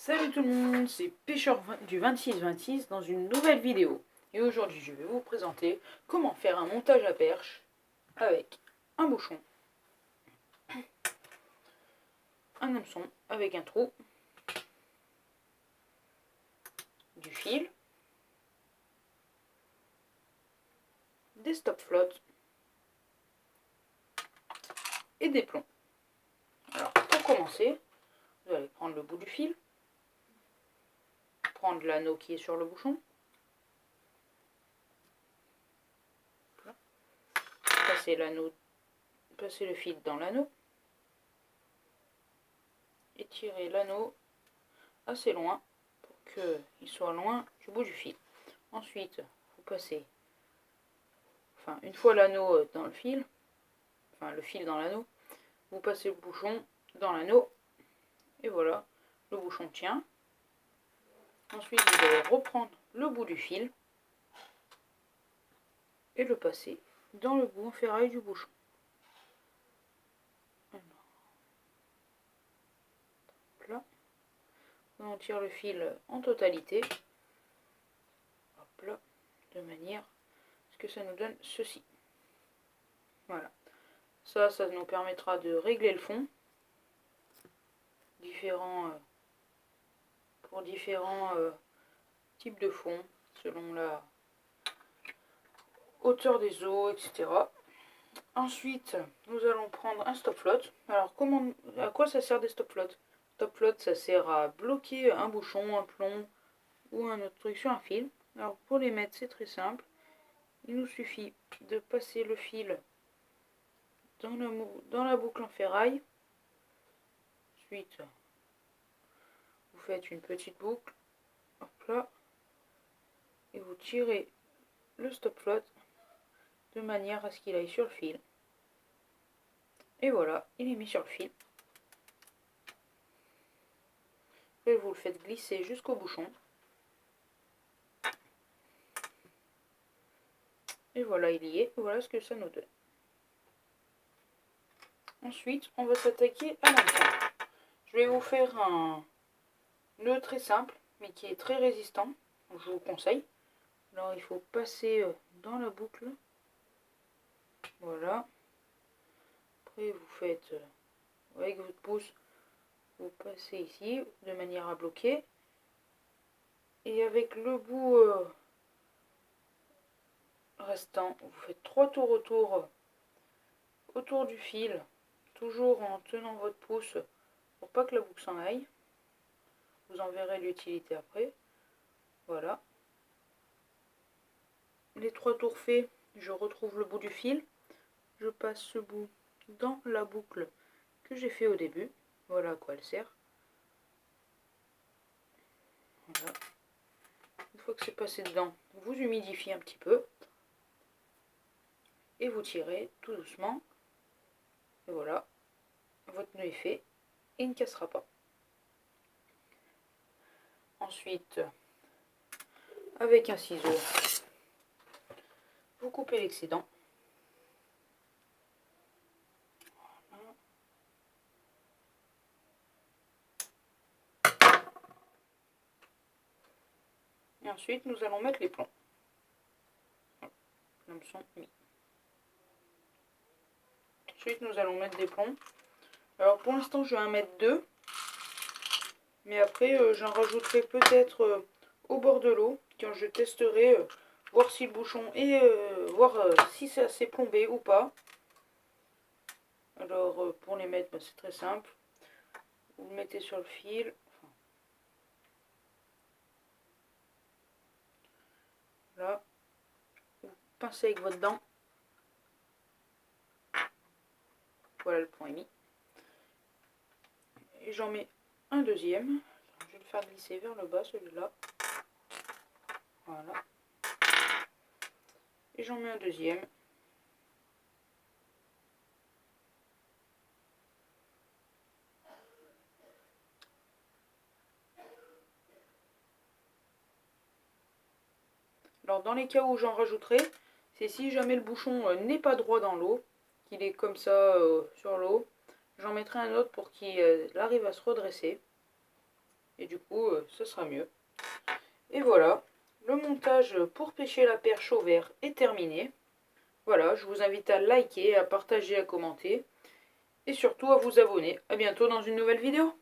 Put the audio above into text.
Salut tout le monde, c'est Pêcheur du 2626 dans une nouvelle vidéo. Et aujourd'hui je vais vous présenter comment faire un montage à perche avec un bouchon, un hameçon avec un trou, du fil, des stop-flottes et des plombs. Alors pour commencer, vous allez prendre le bout du fil, prendre l'anneau qui est sur le bouchon, passer le fil dans l'anneau et tirer l'anneau assez loin pour qu'il soit loin du bout du fil. Ensuite, vous passez, une fois l'anneau dans le fil dans l'anneau, vous passez le bouchon dans l'anneau et voilà, le bouchon tient. Ensuite, vous allez reprendre le bout du fil et le passer dans le bout en ferraille du bouchon. Là, on tire le fil en totalité. Hop là, de manière à ce que ça nous donne ceci. Voilà. Ça nous permettra de régler le fond pour différents types de fond, selon la hauteur des eaux, etc. Ensuite, nous allons prendre un stop-flotte. Alors, à quoi ça sert des stop-flottes? Stop-flotte, ça sert à bloquer un bouchon, un plomb ou un autre truc sur un fil. Alors, pour les mettre, c'est très simple. Il nous suffit de passer le fil dans la boucle en ferraille. Ensuite, vous faites une petite boucle, hop là, et vous tirez le stop-flotte de manière à ce qu'il aille sur le fil. Et voilà, il est mis sur le fil. Et vous le faites glisser jusqu'au bouchon. Et voilà, il y est. Voilà ce que ça nous donne. Ensuite, on va s'attaquer à l'hameçon. Je vais vous faire un nœud très simple, mais qui est très résistant. Donc je vous conseille. Alors, il faut passer dans la boucle. Voilà. Après, vous faites avec votre pouce, vous passez ici de manière à bloquer. Et avec le bout restant, vous faites 3 tours autour du fil, toujours en tenant votre pouce pour pas que la boucle s'en aille. Vous en verrez l'utilité après. Voilà. Les 3 tours faits, je retrouve le bout du fil. Je passe ce bout dans la boucle que j'ai fait au début. Voilà à quoi elle sert. Voilà. Une fois que c'est passé dedans, vous humidifiez un petit peu. Et vous tirez tout doucement. Et voilà. Votre nœud est fait. Et il ne cassera pas. Ensuite, avec un ciseau, vous coupez l'excédent. Voilà. Et ensuite, nous allons mettre les plombs. L'hameçon mis. Ensuite, nous allons mettre des plombs. Alors, pour l'instant, je vais en mettre 2. Mais après, j'en rajouterai peut-être au bord de l'eau, quand je testerai, voir si le bouchon est, voir si c'est assez plombé ou pas. Alors, pour les mettre, c'est très simple. Vous le mettez sur le fil. Là. Vous pincez avec votre dent. Voilà, le point est mis. Et j'en mets un deuxième. Je vais le faire glisser vers le bas, celui-là. Voilà. Et j'en mets un deuxième. Alors dans les cas où j'en rajouterai, c'est si jamais le bouchon n'est pas droit dans l'eau, qu'il est comme ça sur l'eau, j'en mettrai un autre pour qu'il arrive à se redresser. et du coup ça sera mieux. Et voilà, le montage pour pêcher la perche au verre est terminé. Voilà, je vous invite à liker, à partager, à commenter et surtout à vous abonner. A bientôt dans une nouvelle vidéo.